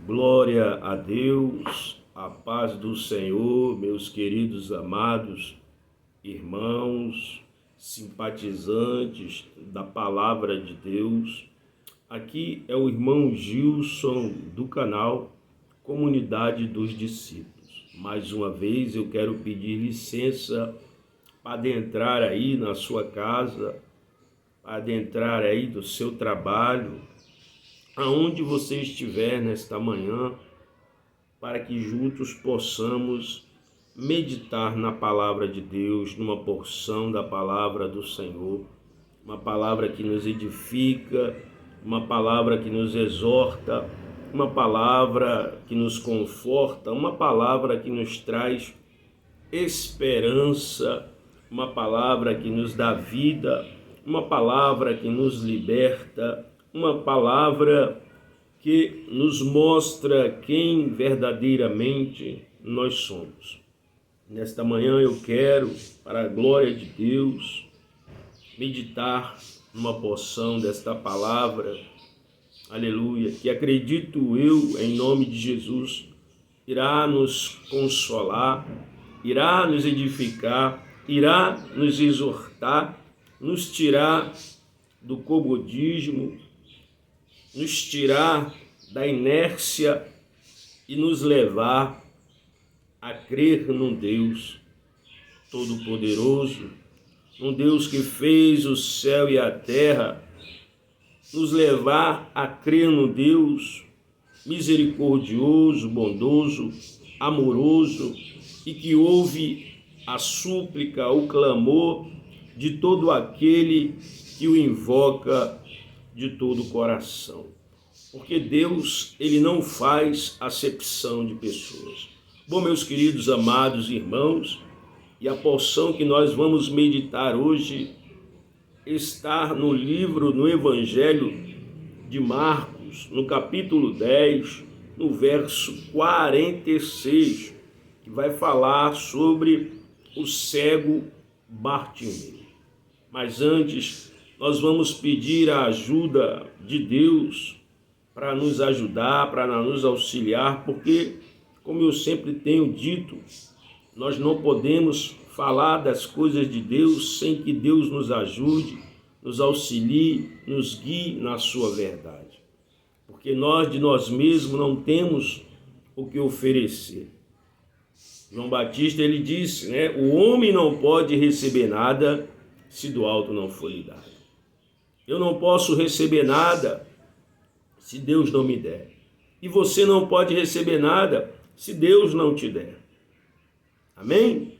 Glória a Deus, a paz do Senhor, meus queridos amados irmãos, simpatizantes da palavra de Deus. Aqui é o irmão Gilson do canal Comunidade dos Discípulos. Mais uma vez eu quero pedir licença para adentrar aí na sua casa, para adentrar aí do seu trabalho, aonde você estiver nesta manhã, para que juntos possamos meditar na palavra de Deus, numa porção da palavra do Senhor, uma palavra que nos edifica, uma palavra que nos exorta, uma palavra que nos conforta, uma palavra que nos traz esperança, uma palavra que nos dá vida, uma palavra que nos liberta, uma palavra que nos mostra quem verdadeiramente nós somos. Nesta manhã eu quero, para a glória de Deus, meditar numa porção desta palavra, aleluia, que acredito eu, em nome de Jesus, irá nos consolar, irá nos edificar, irá nos exortar, nos tirar do comodismo, nos tirar da inércia e nos levar a crer num Deus Todo-Poderoso, um Deus que fez o céu e a terra, nos levar a crer num Deus misericordioso, bondoso, amoroso e que ouve a súplica, o clamor de todo aquele que o invoca de todo o coração. Porque Deus, ele não faz acepção de pessoas. Bom, meus queridos amados irmãos, e a porção que nós vamos meditar hoje está no livro, no Evangelho de Marcos, no capítulo 10, no verso 46, que vai falar sobre o cego Bartimeu. Mas antes, nós vamos pedir a ajuda de Deus para nos ajudar, para nos auxiliar, porque, como eu sempre tenho dito, nós não podemos falar das coisas de Deus sem que Deus nos ajude, nos auxilie, nos guie na sua verdade. Porque nós de nós mesmos não temos o que oferecer. João Batista, ele disse, o homem não pode receber nada se do alto não for lhe dado. Eu não posso receber nada se Deus não me der. E você não pode receber nada se Deus não te der. Amém?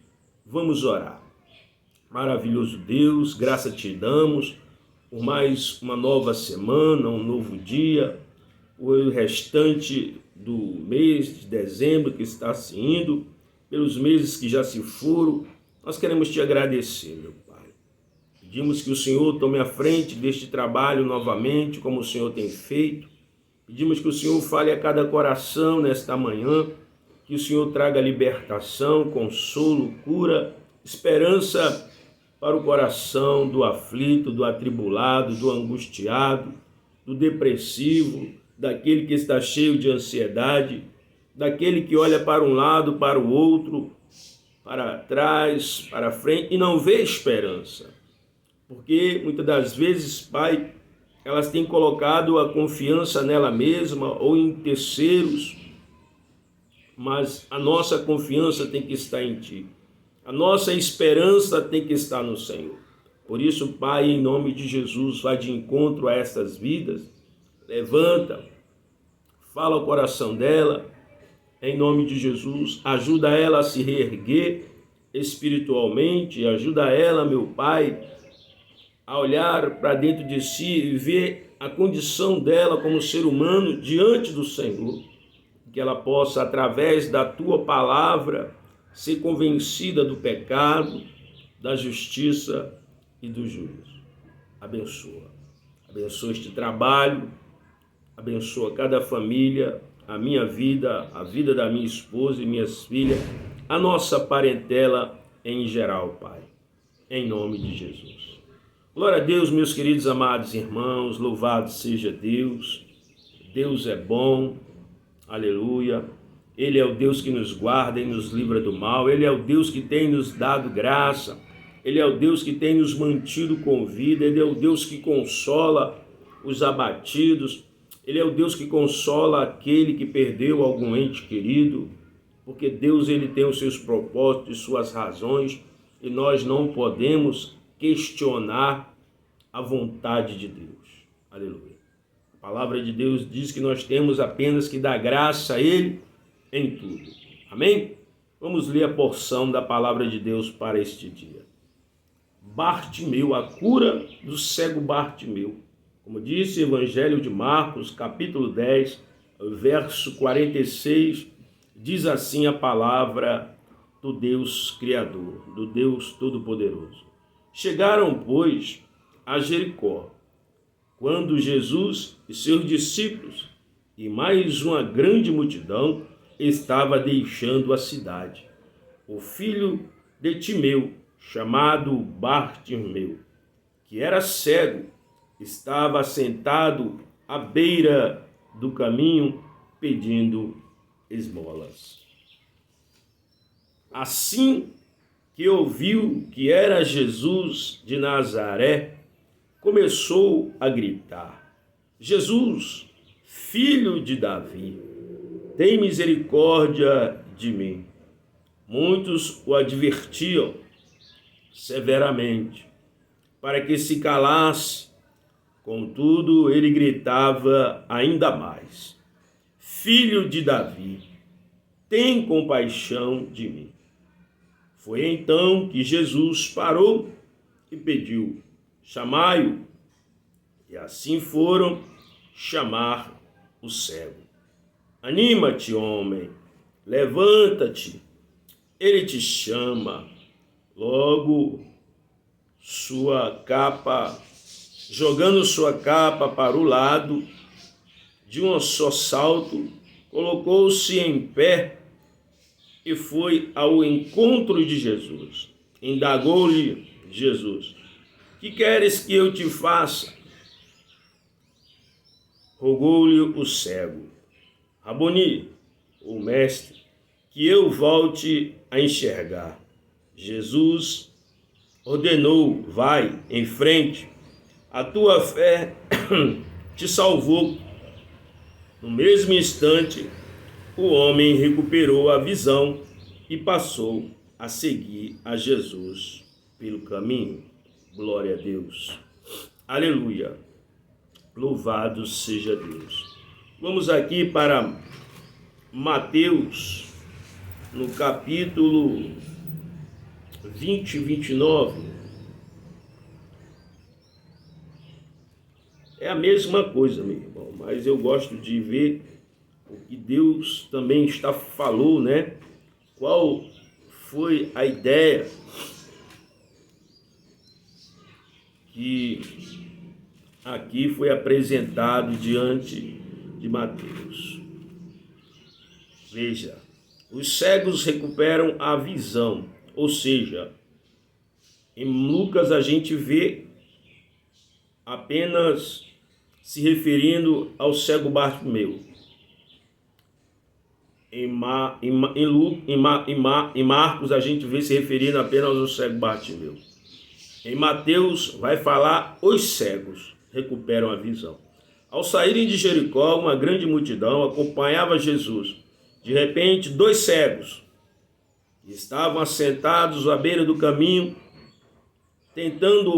Vamos orar. Maravilhoso Deus, graça te damos por mais uma nova semana, um novo dia, o restante do mês de dezembro que está se indo, pelos meses que já se foram. Nós queremos te agradecer, meu Pai. Pedimos que o Senhor tome a frente deste trabalho novamente, como o Senhor tem feito. Pedimos que o Senhor fale a cada coração nesta manhã, que o Senhor traga libertação, consolo, cura, esperança para o coração do aflito, do atribulado, do angustiado, do depressivo, daquele que está cheio de ansiedade, daquele que olha para um lado, para o outro, para trás, para frente e não vê esperança. Porque muitas das vezes, Pai, elas têm colocado a confiança nela mesma ou em terceiros, mas a nossa confiança tem que estar em Ti. A nossa esperança tem que estar no Senhor. Por isso, Pai, em nome de Jesus, vai de encontro a estas vidas. Levanta, fala ao coração dela, em nome de Jesus. Ajuda ela a se reerguer espiritualmente. Ajuda ela, meu Pai, a olhar para dentro de si e ver a condição dela como ser humano diante do Senhor. Que ela possa, através da Tua palavra, ser convencida do pecado, da justiça e do juízo. Abençoa. Abençoa este trabalho, abençoa cada família, a minha vida, a vida da minha esposa e minhas filhas, a nossa parentela em geral, Pai. Em nome de Jesus. Glória a Deus, meus queridos amados irmãos, louvado seja Deus. Deus é bom. aleluia. Ele é o Deus que nos guarda e nos livra do mal. Ele é o Deus que tem nos dado graça. Ele é o Deus que tem nos mantido com vida. Ele é o Deus que consola os abatidos. Ele é o Deus que consola aquele que perdeu algum ente querido. Porque Deus, ele tem os seus propósitos, suas razões, e nós não podemos questionar a vontade de Deus. Aleluia. A palavra de Deus diz que nós temos apenas que dar graça a Ele em tudo. Amém? Vamos ler a porção da palavra de Deus para este dia. Bartimeu, a cura do cego Bartimeu. Como disse o Evangelho de Marcos, capítulo 10, verso 46, diz assim a palavra do Deus Criador, do Deus Todo-Poderoso. Chegaram, pois, a Jericó, quando Jesus e seus discípulos e mais uma grande multidão estava deixando a cidade. O filho de Timeu, chamado Bartimeu, que era cego, estava sentado à beira do caminho pedindo esmolas. Assim que ouviu que era Jesus de Nazaré, começou a gritar: Jesus, filho de Davi, tem misericórdia de mim. Muitos o advertiam severamente para que se calasse. Contudo, ele gritava ainda mais: Filho de Davi, tem compaixão de mim. Foi então que Jesus parou e pediu: chamai-o. E assim foram chamar o cego. Anima-te, homem, levanta-te, ele te chama. Logo, jogando sua capa para o lado, de um só salto, colocou-se em pé e foi ao encontro de Jesus. Indagou-lhe Jesus: que queres que eu te faça? Rogou-lhe o cego: Raboni, o mestre, que eu volte a enxergar. Jesus ordenou: vai em frente, a tua fé te salvou. No mesmo instante, o homem recuperou a visão e passou a seguir a Jesus pelo caminho. Glória a Deus. Aleluia. Louvado seja Deus. Vamos aqui para Mateus, no capítulo 20 e 29. É a mesma coisa, meu irmão, mas eu gosto de ver o que Deus também falou, né? Qual foi a ideia que aqui foi apresentado diante de Mateus. Veja, os cegos recuperam a visão, ou seja, em Lucas a gente vê apenas se referindo ao cego Bartimeu. Em Marcos a gente vê se referindo apenas ao cego Bartimeu. Em Mateus vai falar os cegos recuperam a visão. Ao saírem de Jericó, uma grande multidão acompanhava Jesus. De repente, 2 cegos estavam assentados à beira do caminho, tendo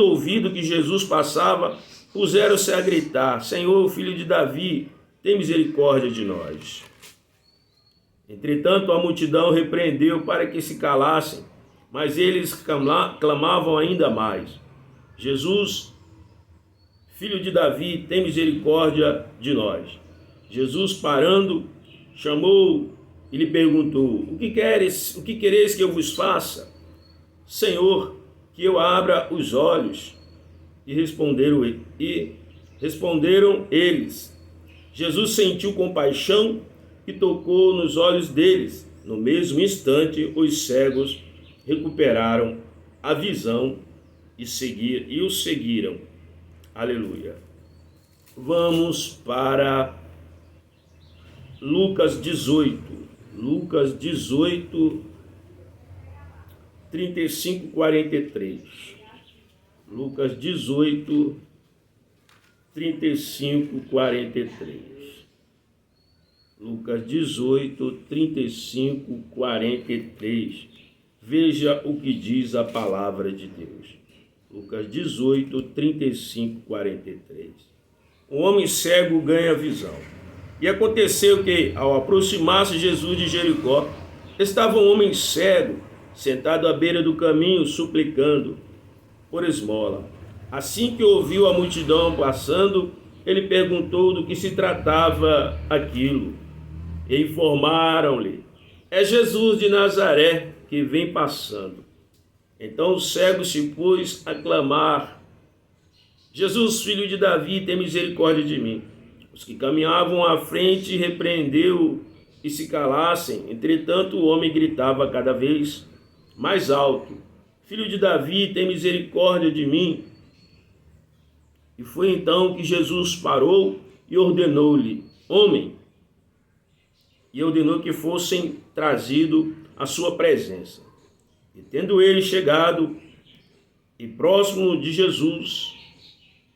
ouvido que Jesus passava, puseram-se a gritar: Senhor, filho de Davi, tem misericórdia de nós. Entretanto, a multidão repreendeu para que se calassem, mas eles clamavam ainda mais: Jesus, filho de Davi, tem misericórdia de nós. Jesus, parando, chamou e lhe perguntou: O que quereis que eu vos faça? Senhor, que eu abra os olhos. E responderam eles. Jesus sentiu compaixão e tocou nos olhos deles. No mesmo instante, os cegos recuperaram a visão e o seguiram. Aleluia. vamos para Lucas 18. Lucas 18, 35, 43. Lucas 18, 35, 43. Lucas 18, 35, 43. Veja o que diz a palavra de Deus. Lucas 18, 35, 43. O homem cego ganha visão. E aconteceu que, ao aproximar-se Jesus de Jericó, estava um homem cego, sentado à beira do caminho, suplicando por esmola. Assim que ouviu a multidão passando, ele perguntou do que se tratava aquilo. E informaram-lhe: é Jesus de Nazaré que vem passando. Então o cego se pôs a clamar: Jesus, filho de Davi, tem misericórdia de mim. Os que caminhavam à frente repreendeu e se calassem. Entretanto, o homem gritava cada vez mais alto: Filho de Davi, tem misericórdia de mim. E foi então que Jesus parou e ordenou-lhe: homem, e ordenou que fossem trazidos à sua presença. E tendo ele chegado e próximo de Jesus,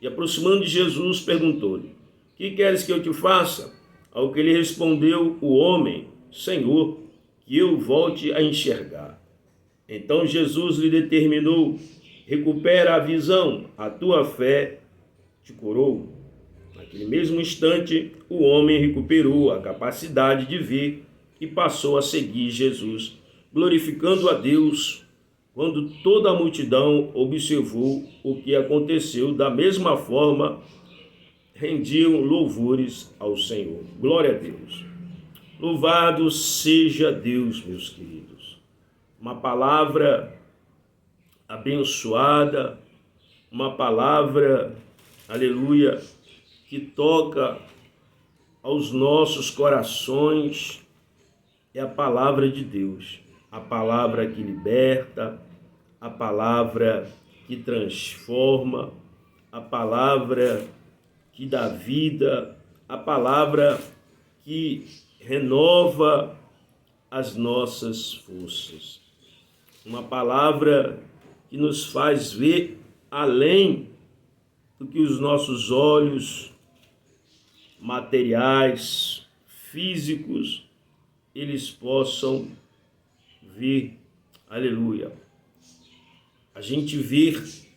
e aproximando de Jesus, perguntou-lhe: que queres que eu te faça? Ao que lhe respondeu o homem: Senhor, que eu volte a enxergar. Então Jesus lhe determinou: recupera a visão, a tua fé te curou. Naquele mesmo instante, o homem recuperou a capacidade de ver e passou a seguir Jesus, glorificando a Deus. Quando toda a multidão observou o que aconteceu, da mesma forma, rendiam louvores ao Senhor. Glória a Deus. Louvado seja Deus, meus queridos. Uma palavra abençoada, uma palavra, aleluia, que toca aos nossos corações, é a palavra de Deus. A palavra que liberta, a palavra que transforma, a palavra que dá vida, a palavra que renova as nossas forças. Uma palavra que nos faz ver além do que os nossos olhos materiais, físicos, eles possam ver. Aleluia. A gente vê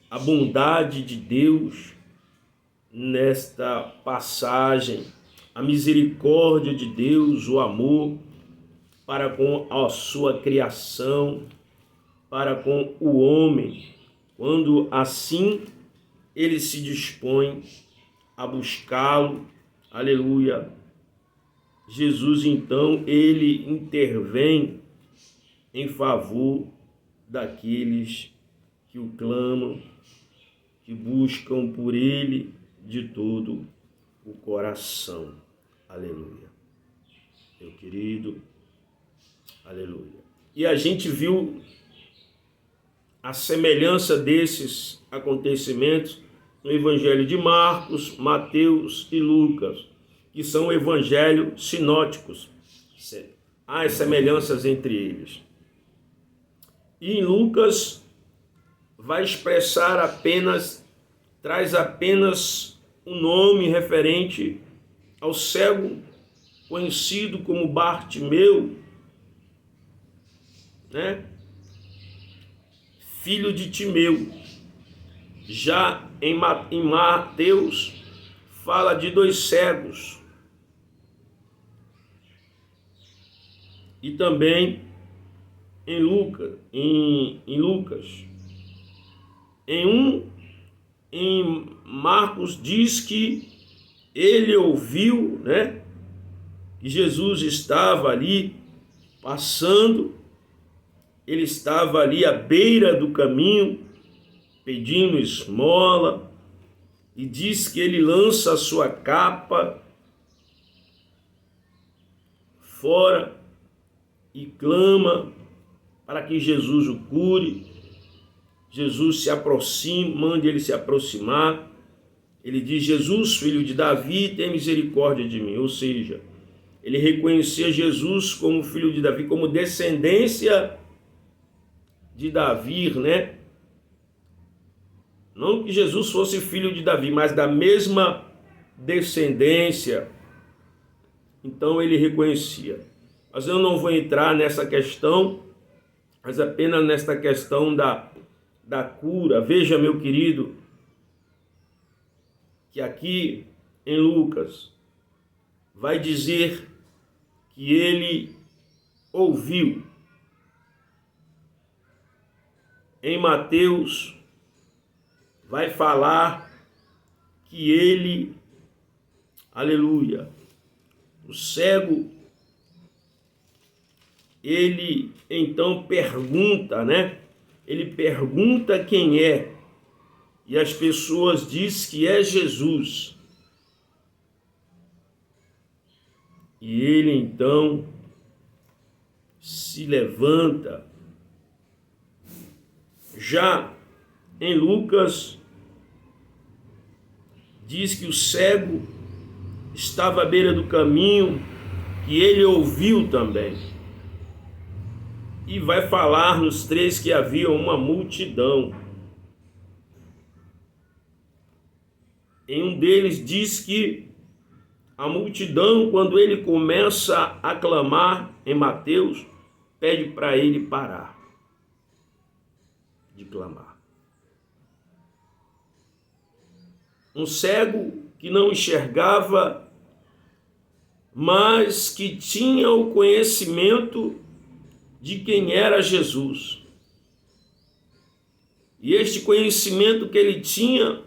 a bondade de Deus nesta passagem, a misericórdia de Deus, o amor para com a sua criação, para com o homem, quando assim ele se dispõe a buscá-lo. Aleluia. Jesus, então, ele intervém em favor daqueles que o clamam, que buscam por ele de todo o coração. Aleluia. Meu querido, aleluia. E a gente viu a semelhança desses acontecimentos no Evangelho de Marcos, Mateus e Lucas, que são evangelhos sinóticos. Há semelhanças entre eles. E em Lucas vai expressar apenas, traz apenas um nome referente ao cego conhecido como Bartimeu, né? Filho de Timeu. Já em Mateus fala de dois cegos. E também em Lucas. Em Marcos diz que ele ouviu, né, que Jesus estava ali passando, ele estava ali à beira do caminho, pedindo esmola, e diz que ele lança a sua capa fora e clama para que Jesus o cure. Jesus se aproxima, manda ele se aproximar, Ele diz: Jesus, filho de Davi, tem misericórdia de mim. Ou seja, ele reconhecia Jesus como filho de Davi, como descendência de Davi, né? Não que Jesus fosse filho de Davi, mas da mesma descendência. Então ele reconhecia. Mas eu não vou entrar nessa questão, mas apenas nesta questão da cura. Veja, meu querido, que aqui em Lucas vai dizer que ele ouviu. Em Mateus vai falar que ele, aleluia, o cego, ele então pergunta, né? Ele pergunta quem é, e as pessoas dizem que é Jesus. E ele então se levanta. Já em Lucas diz que o cego estava à beira do caminho, que ele ouviu também. E vai falar nos 3 que havia uma multidão. Em um deles diz que a multidão, quando ele começa a clamar em Mateus, pede para ele parar de clamar. Um cego que não enxergava, mas que tinha o conhecimento de quem era Jesus. E este conhecimento que ele tinha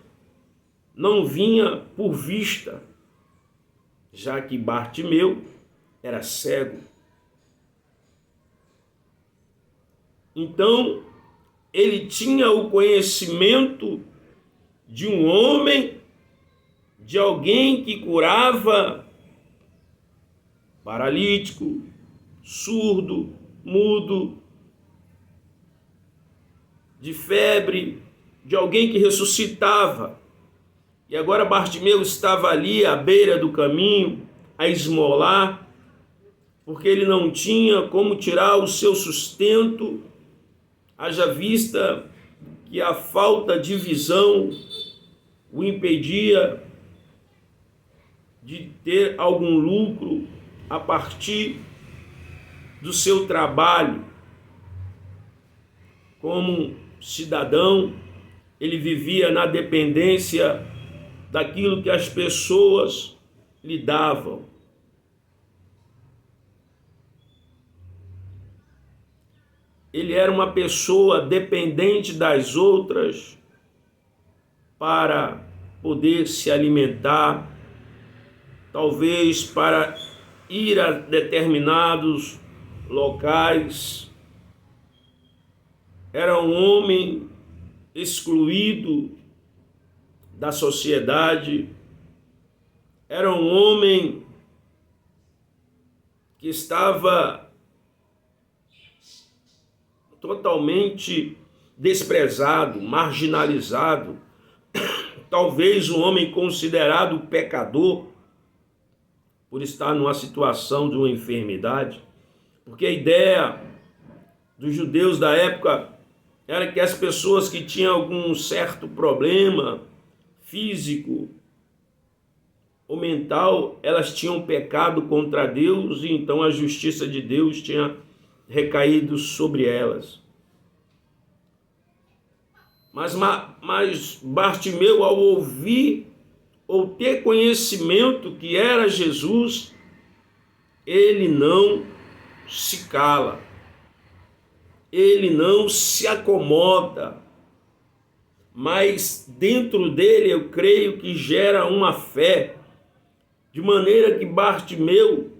não vinha por vista, já que Bartimeu era cego. Então, ele tinha o conhecimento de um homem, de alguém que curava paralítico, surdo, mudo, de febre, de alguém que ressuscitava. E agora Bartimeu estava ali à beira do caminho, a esmolar, porque ele não tinha como tirar o seu sustento, haja vista que a falta de visão o impedia de ter algum lucro a partir do seu trabalho. Como cidadão, ele vivia na dependência daquilo que as pessoas lhe davam. Ele era uma pessoa dependente das outras para poder se alimentar, talvez para ir a determinados locais. Era um homem excluído da sociedade, era um homem que estava totalmente desprezado, marginalizado, talvez um homem considerado pecador por estar numa situação de uma enfermidade, porque a ideia dos judeus da época era que as pessoas que tinham algum certo problema físico ou mental, elas tinham pecado contra Deus e então a justiça de Deus tinha recaído sobre elas. Mas Bartimeu, ao ouvir ou ter conhecimento que era Jesus, ele não se cala, ele não se acomoda, mas dentro dele eu creio que gera uma fé, de maneira que Bartimeu,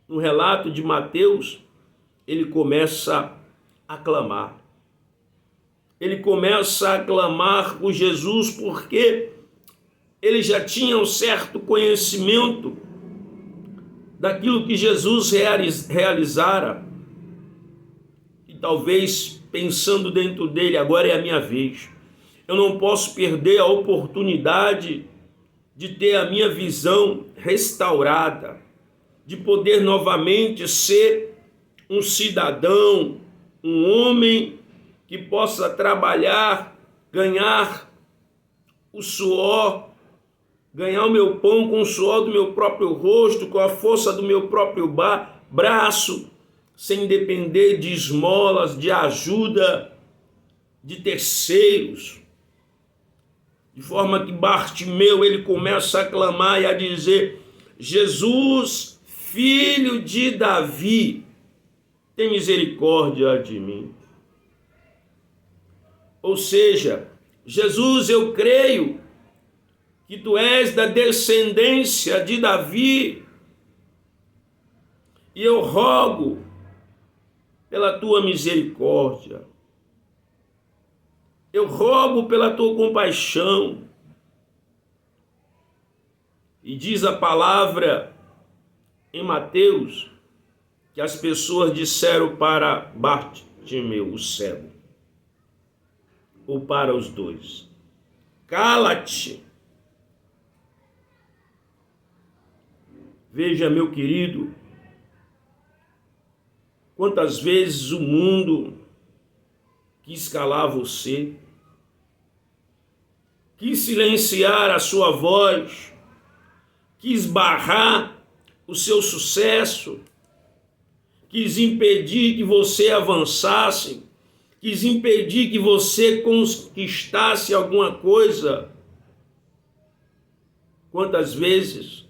no relato de Mateus, ele começa a clamar. Ele começa a clamar por Jesus porque ele já tinha um certo conhecimento daquilo que Jesus realizara. E talvez pensando dentro dele, agora é a minha vez. eu não posso perder a oportunidade de ter a minha visão restaurada, de poder novamente ser um cidadão, um homem que possa trabalhar, ganhar o suor, ganhar o meu pão com o suor do meu próprio rosto, com a força do meu próprio braço, sem depender de esmolas, de ajuda de terceiros. De forma que Bartimeu, ele começa a clamar e a dizer: Jesus, filho de Davi, tem misericórdia de mim. Ou seja, Jesus, eu creio que tu és da descendência de Davi, e eu rogo pela tua misericórdia. Eu rogo pela tua compaixão. E diz a palavra em Mateus que as pessoas disseram para Bartimeu, o cego, ou para os dois: cala-te. Veja, meu querido, quantas vezes o mundo quis calar você, quis silenciar a sua voz, quis barrar o seu sucesso, quis impedir que você avançasse, quis impedir que você conquistasse alguma coisa. Quantas vezes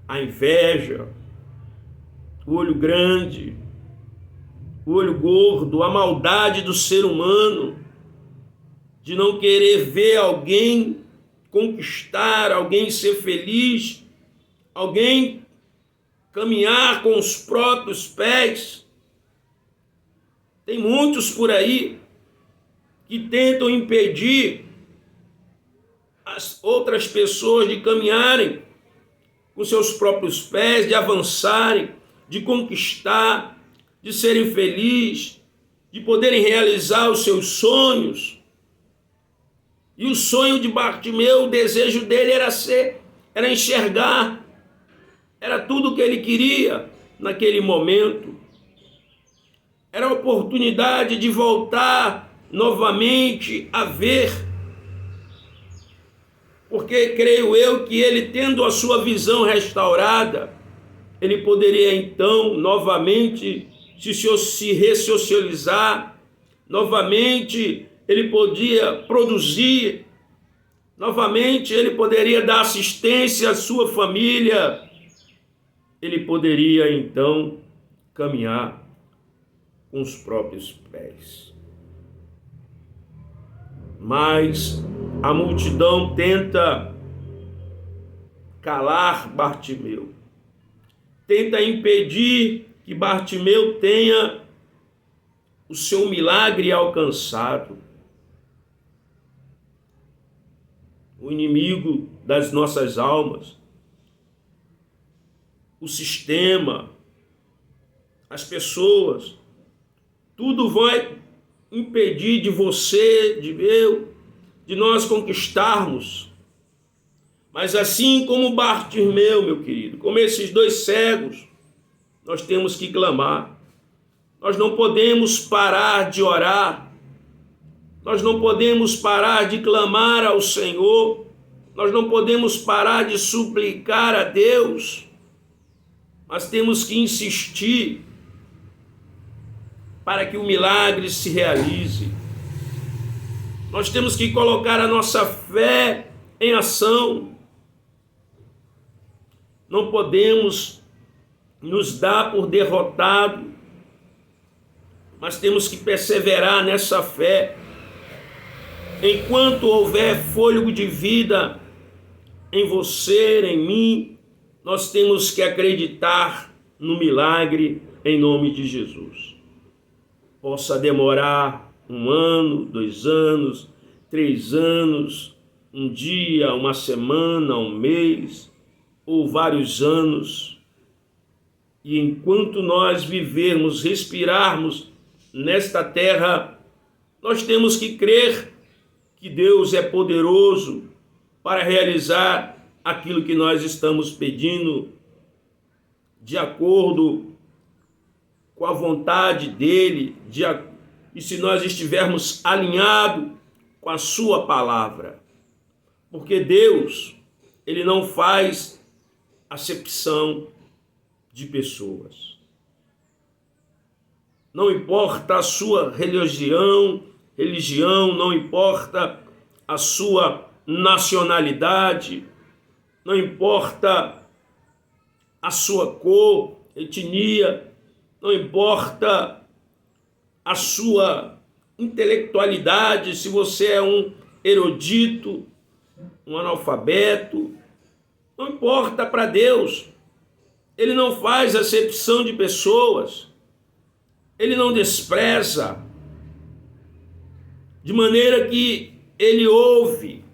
a inveja, o olho grande, o olho gordo, a maldade do ser humano, de não querer ver alguém conquistar, alguém ser feliz, alguém caminhar com os próprios pés. Tem muitos por aí que tentam impedir as outras pessoas de caminharem com seus próprios pés, de avançarem, de conquistar, de serem felizes, de poderem realizar os seus sonhos. E o sonho de Bartimeu, o desejo dele era enxergar, era tudo o que ele queria naquele momento. Era a oportunidade de voltar novamente a ver, porque creio eu que ele, tendo a sua visão restaurada, ele poderia então novamente se ressocializar, novamente ele podia produzir, novamente ele poderia dar assistência à sua família, ele poderia então caminhar com os próprios pés. Mas a multidão tenta calar Bartimeu, tenta impedir que Bartimeu tenha o seu milagre alcançado. O inimigo das nossas almas, o sistema, as pessoas, tudo vai impedir de você, de eu, de nós conquistarmos. Mas assim como Bartimeu, meu querido, como esses dois cegos, nós temos que clamar. Nós não podemos parar de orar. Nós não podemos parar de clamar ao Senhor. Nós não podemos parar de suplicar a Deus. Mas temos que insistir para que o milagre se realize. Nós temos que colocar a nossa fé em ação. Não podemos nos dar por derrotado, mas temos que perseverar nessa fé. Enquanto houver fôlego de vida em você, em mim, nós temos que acreditar no milagre em nome de Jesus. Possa demorar 1 ano, 2 anos, 3 anos, um dia, uma semana, um mês, ou vários anos. E enquanto nós vivermos, respirarmos nesta terra, Nós temos que crer que Deus é poderoso para realizar aquilo que nós estamos pedindo, de acordo com a vontade dele, e se nós estivermos alinhados com a sua palavra. Porque Deus, ele não faz acepção de pessoas. Não importa a sua religião, não importa a sua nacionalidade, não importa a sua cor, etnia, não importa a sua intelectualidade, se você é um erudito, um analfabeto, não importa para Deus. Ele não faz acepção de pessoas, ele não despreza, de maneira que ele ouve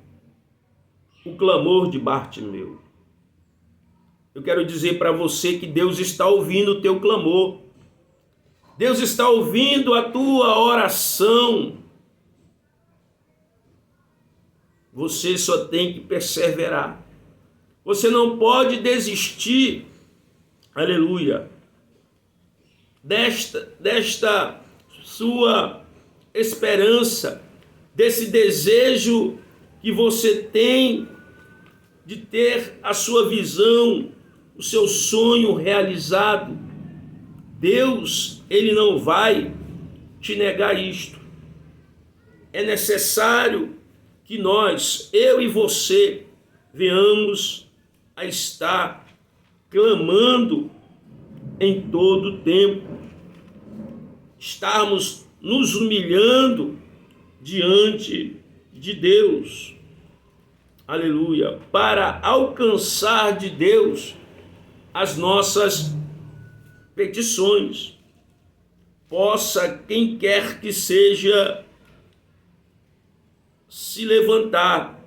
o clamor de Bartimeu. Eu quero dizer para você que Deus está ouvindo o teu clamor. Deus está ouvindo a tua oração. Você só tem que perseverar. Você não pode desistir, aleluia, desta sua esperança, desse desejo que você tem de ter a sua visão, o seu sonho realizado. Deus, ele não vai te negar isto. É necessário que nós, eu e você, venhamos a estar clamando em todo o tempo, estarmos nos humilhando diante de Deus, aleluia, para alcançar de Deus as nossas petições. Possa quem quer que seja se levantar.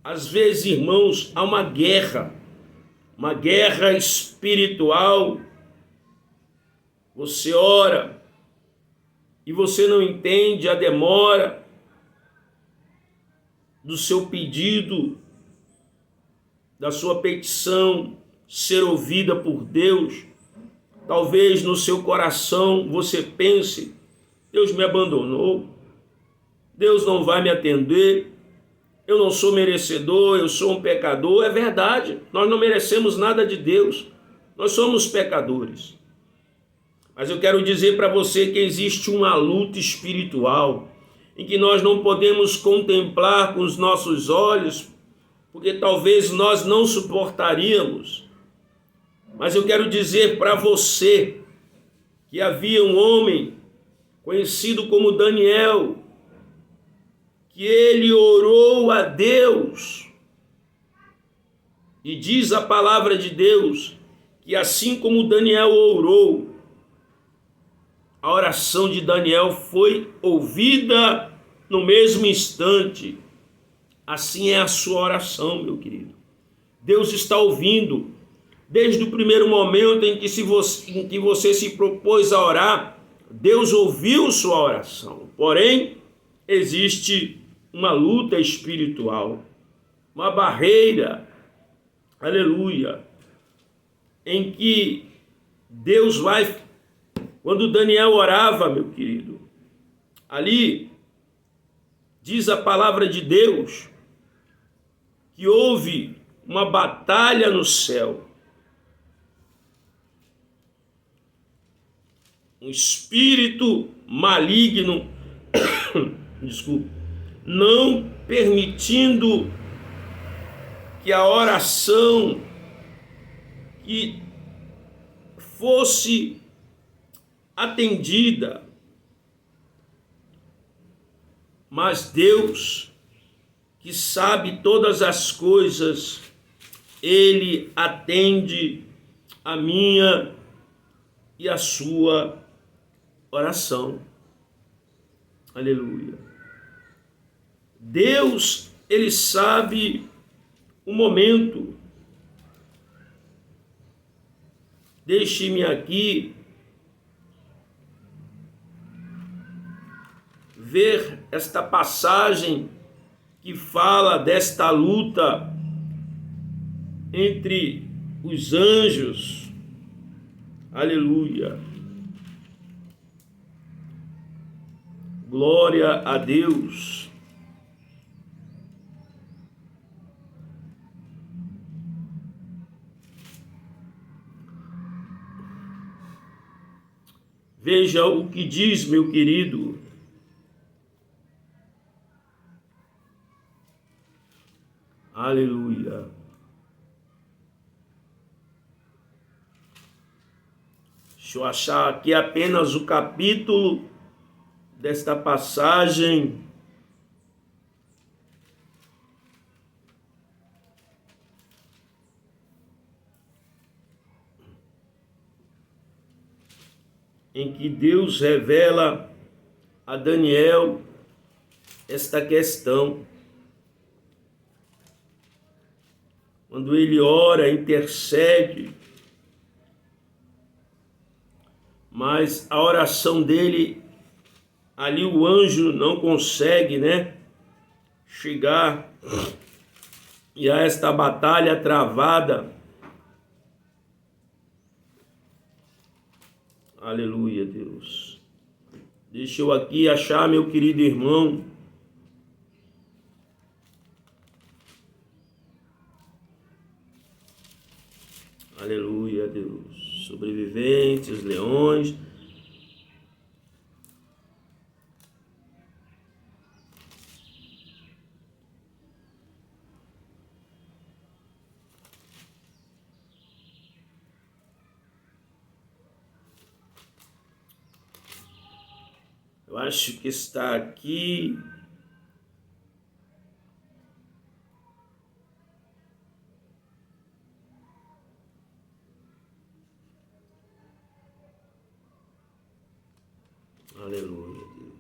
Às vezes, irmãos, há uma guerra espiritual. Você ora e você não entende a demora do seu pedido, da sua petição ser ouvida por Deus. Talvez no seu coração você pense: Deus me abandonou, Deus não vai me atender, eu não sou merecedor, eu sou um pecador. É verdade, nós não merecemos nada de Deus, nós somos pecadores. Mas eu quero dizer para você que existe uma luta espiritual em que nós não podemos contemplar com os nossos olhos, porque talvez nós não suportaríamos. Mas eu quero dizer para você que havia um homem conhecido como Daniel, que ele orou a Deus, e diz a palavra de Deus que assim como Daniel orou, a oração de Daniel foi ouvida no mesmo instante. Assim é a sua oração, meu querido. Deus está ouvindo. Desde o primeiro momento em que você se propôs a orar, Deus ouviu sua oração. Porém, existe uma luta espiritual, uma barreira, aleluia, em que Deus vai... Quando Daniel orava, meu querido, ali diz a palavra de Deus que houve uma batalha no céu. Um espírito maligno, desculpe, não permitindo que a oração que fosse atendida. Mas Deus, que sabe todas as coisas, ele atende a minha e a sua oração. Aleluia. Deus, ele sabe o momento. Deixe-me aqui ver esta passagem que fala desta luta entre os anjos. Aleluia. Glória a Deus. Veja o que diz, meu querido. Aleluia. Deixa eu achar aqui apenas o capítulo desta passagem. Em que Deus revela a Daniel esta questão. Quando ele ora, intercede, mas a oração dele, ali o anjo não consegue, chegar, e há esta batalha travada. Aleluia, Deus. Deixa eu aqui achar, meu querido irmão. Aleluia, Deus. Sobreviventes, leões. Eu acho que está aqui. Aleluia, Deus.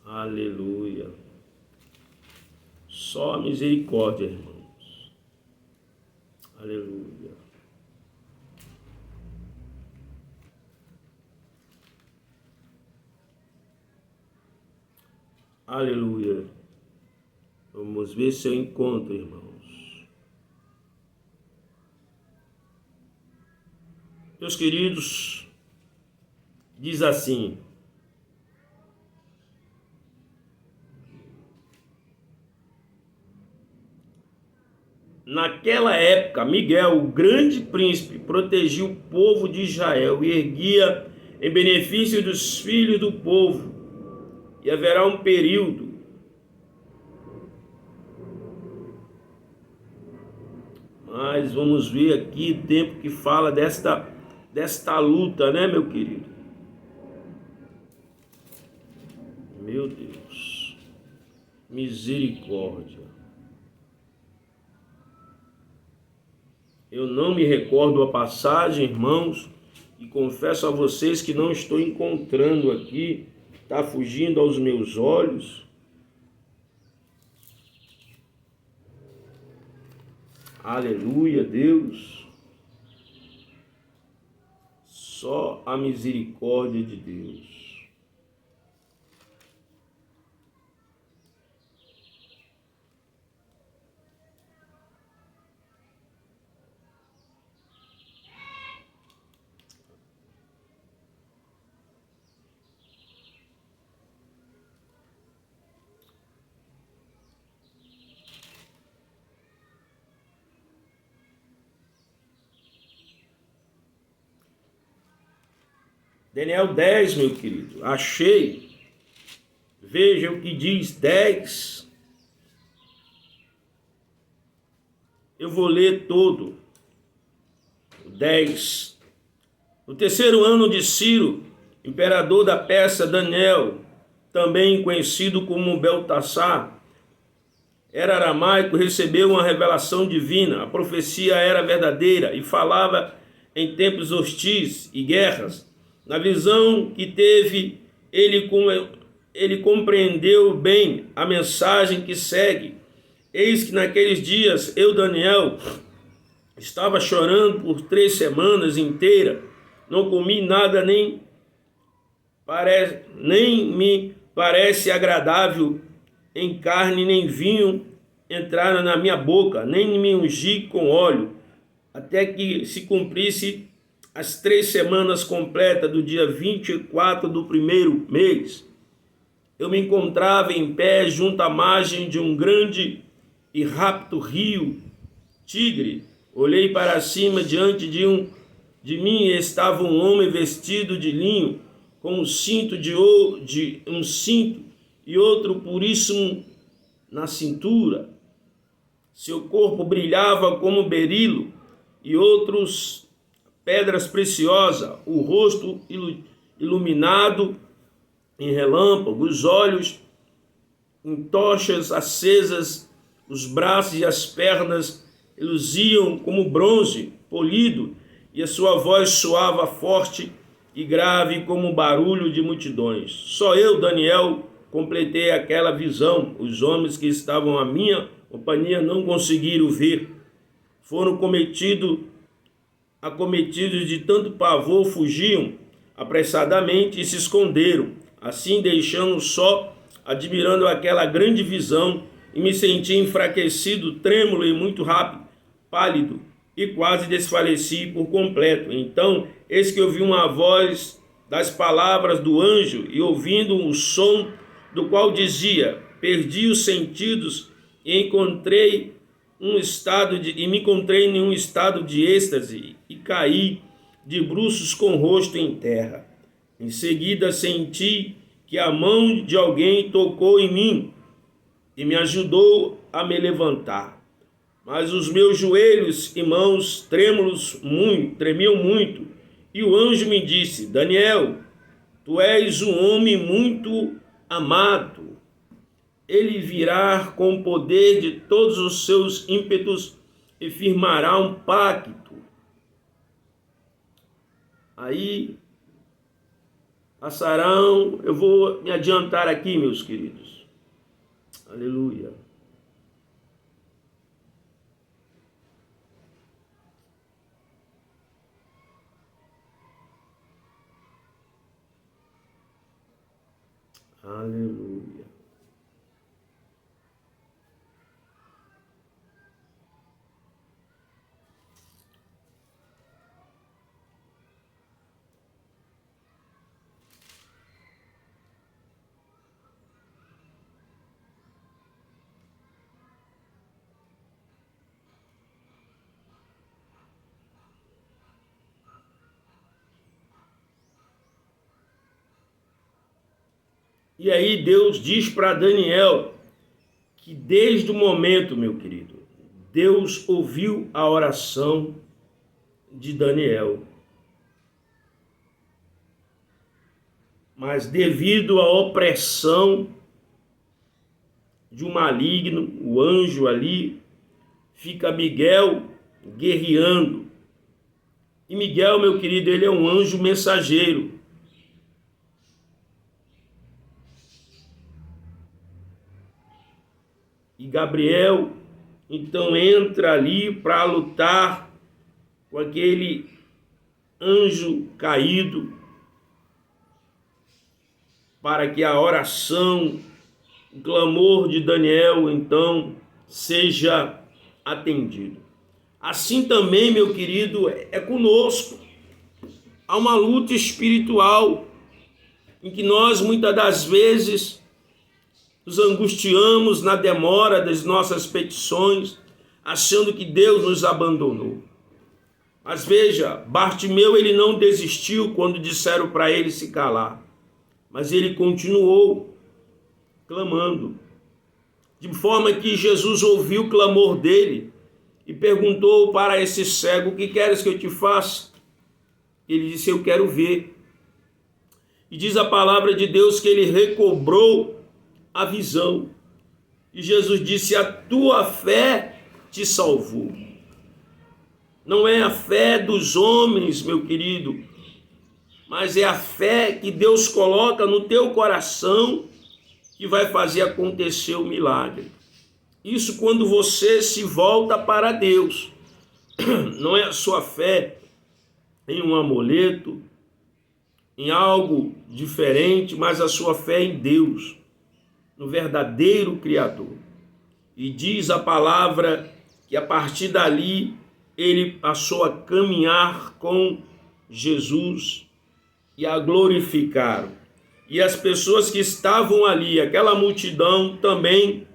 Aleluia. Só a misericórdia, irmãos. Aleluia. Aleluia. Vamos ver se eu encontro, irmãos. Meus queridos, diz assim: naquela época, Miguel, o grande príncipe, protegia o povo de Israel e erguia em benefício dos filhos do povo. E haverá um período mas vamos ver aqui o tempo que fala desta luta, meu querido? Meu Deus, misericórdia. Eu não me recordo a passagem, irmãos, e confesso a vocês que não estou encontrando aqui, está fugindo aos meus olhos. Aleluia, Deus. Só a misericórdia de Deus. Daniel 10, meu querido, achei. Veja o que diz 10. Eu vou ler todo. 10. No terceiro ano de Ciro, imperador da Pérsia, Daniel, também conhecido como Beltassar, era aramaico, recebeu uma revelação divina. A profecia era verdadeira e falava em tempos hostis e guerras. Na visão que teve, ele ele compreendeu bem a mensagem que segue. Eis que naqueles dias eu, Daniel, estava chorando por 3 semanas inteiras, não comi nada, nem me parece agradável em carne, nem vinho entraram na minha boca, nem me ungi com óleo, até que se cumprisse as 3 semanas completas do dia 24 do primeiro mês. Eu me encontrava em pé junto à margem de um grande e rápido rio Tigre. Olhei para cima, diante de mim estava um homem vestido de linho, com um cinto um cinto e outro puríssimo na cintura. Seu corpo brilhava como berilo e outros pedras preciosas, o rosto iluminado em relâmpagos, os olhos em tochas acesas, os braços e as pernas luziam como bronze polido, e a sua voz soava forte e grave como barulho de multidões. Só eu, Daniel, completei aquela visão. Os homens que estavam à minha companhia não conseguiram ver. Foram acometidos de tanto pavor, fugiam apressadamente e se esconderam. Assim, deixando só, admirando aquela grande visão, e me senti enfraquecido, trêmulo e muito rápido, pálido, e quase desfaleci por completo. Então, eis que ouvi uma voz das palavras do anjo, e ouvindo o som do qual dizia: perdi os sentidos e me encontrei em um estado de êxtase e caí de bruços com o rosto em terra. Em seguida senti que a mão de alguém tocou em mim e me ajudou a me levantar. Mas os meus joelhos e mãos tremiam muito, e o anjo me disse: Daniel, tu és um homem muito amado. Ele virá com o poder de todos os seus ímpetos e firmará um pacto. Aí passarão, eu vou me adiantar aqui, meus queridos. Aleluia. Aleluia. E aí Deus diz para Daniel que desde o momento, meu querido, Deus ouviu a oração de Daniel. Mas devido à opressão de um maligno, o anjo ali, fica Miguel guerreando. E Miguel, meu querido, ele é um anjo mensageiro. E Gabriel, então, entra ali para lutar com aquele anjo caído, para que a oração, o clamor de Daniel, então, seja atendido. Assim também, meu querido, é conosco. Há uma luta espiritual em que nós, muitas das vezes, nos angustiamos na demora das nossas petições, achando que Deus nos abandonou. Mas veja, Bartimeu, ele não desistiu quando disseram para ele se calar, mas ele continuou clamando, de forma que Jesus ouviu o clamor dele e perguntou para esse cego: o que queres que eu te faça? Ele disse: eu quero ver. E diz a palavra de Deus que ele recobrou a visão. E Jesus disse: a tua fé te salvou. Não é a fé dos homens, meu querido, mas é a fé que Deus coloca no teu coração que vai fazer acontecer o milagre. Isso quando você se volta para Deus. Não é a sua fé em um amuleto, em algo diferente, mas a sua fé em Deus, no verdadeiro Criador. E diz a palavra que a partir dali ele passou a caminhar com Jesus e a glorificar. E as pessoas que estavam ali, aquela multidão, também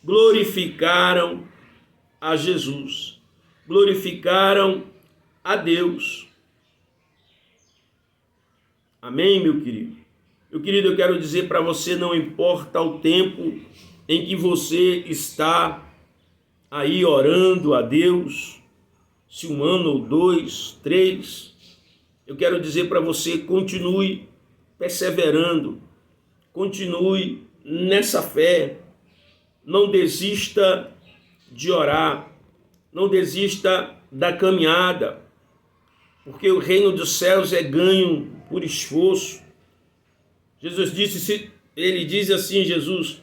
glorificaram a Jesus, glorificaram a Deus. Amém, meu querido? Meu querido, eu quero dizer para você, não importa o tempo em que você está aí orando a Deus, se 1 ano ou 2, 3, eu quero dizer para você, continue perseverando, continue nessa fé, não desista de orar, não desista da caminhada, porque o reino dos céus é ganho por esforço. Jesus disse, ele diz assim, Jesus,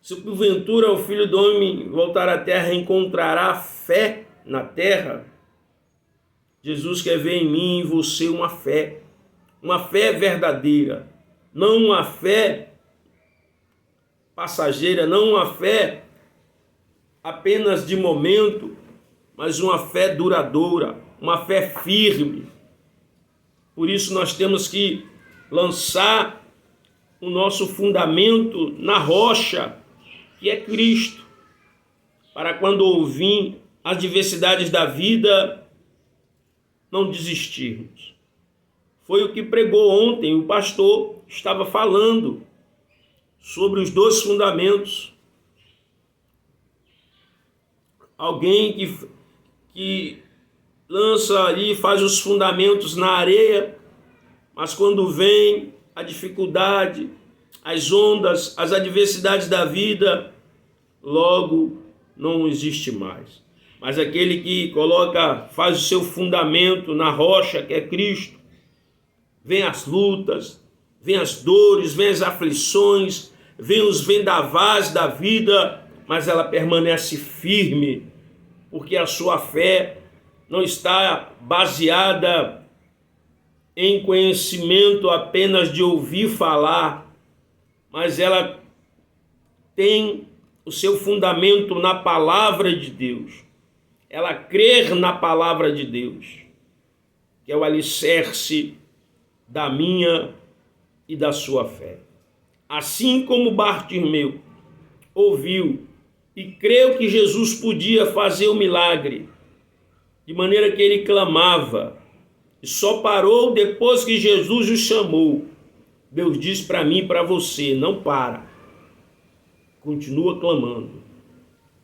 se porventura o Filho do Homem voltar à terra, encontrará fé na terra? Jesus quer ver em mim e em você uma fé verdadeira, não uma fé passageira, não uma fé apenas de momento, mas uma fé duradoura, uma fé firme. Por isso nós temos que lançar o nosso fundamento na rocha, que é Cristo, para quando ouvir as diversidades da vida, não desistirmos. Foi o que pregou ontem, o pastor estava falando sobre os 2 fundamentos. Alguém que lança ali, faz os fundamentos na areia, mas quando vem a dificuldade, as ondas, as adversidades da vida, logo não existe mais. Mas aquele que faz o seu fundamento na rocha, que é Cristo, vem as lutas, vem as dores, vem as aflições, vem os vendavais da vida, mas ela permanece firme, porque a sua fé não está baseada em conhecimento apenas de ouvir falar, mas ela tem o seu fundamento na palavra de Deus. Ela crer na palavra de Deus, que é o alicerce da minha e da sua fé. Assim como Bartimeu ouviu e creu que Jesus podia fazer o milagre, de maneira que ele clamava, e só parou depois que Jesus o chamou. Deus diz para mim e para você, não para, continua clamando,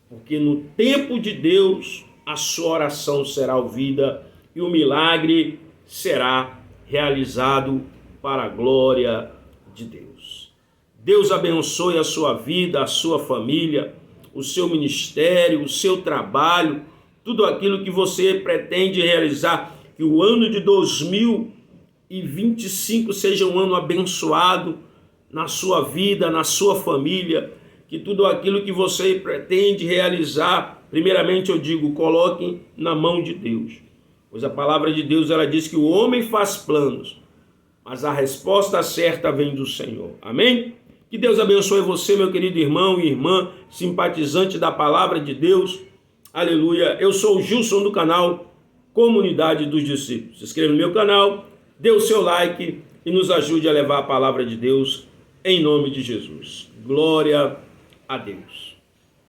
porque no tempo de Deus a sua oração será ouvida e o milagre será realizado para a glória de Deus. Deus abençoe a sua vida, a sua família, o seu ministério, o seu trabalho, tudo aquilo que você pretende realizar, que o ano de 2025 seja um ano abençoado na sua vida, na sua família, que tudo aquilo que você pretende realizar, primeiramente eu digo, coloque na mão de Deus. Pois a palavra de Deus, ela diz que o homem faz planos, mas a resposta certa vem do Senhor. Amém? Que Deus abençoe você, meu querido irmão e irmã, simpatizante da palavra de Deus. Aleluia. Eu sou o Gilson do canal Comunidade dos Discípulos. Se inscreva no meu canal, dê o seu like e nos ajude a levar a palavra de Deus em nome de Jesus. Glória a Deus.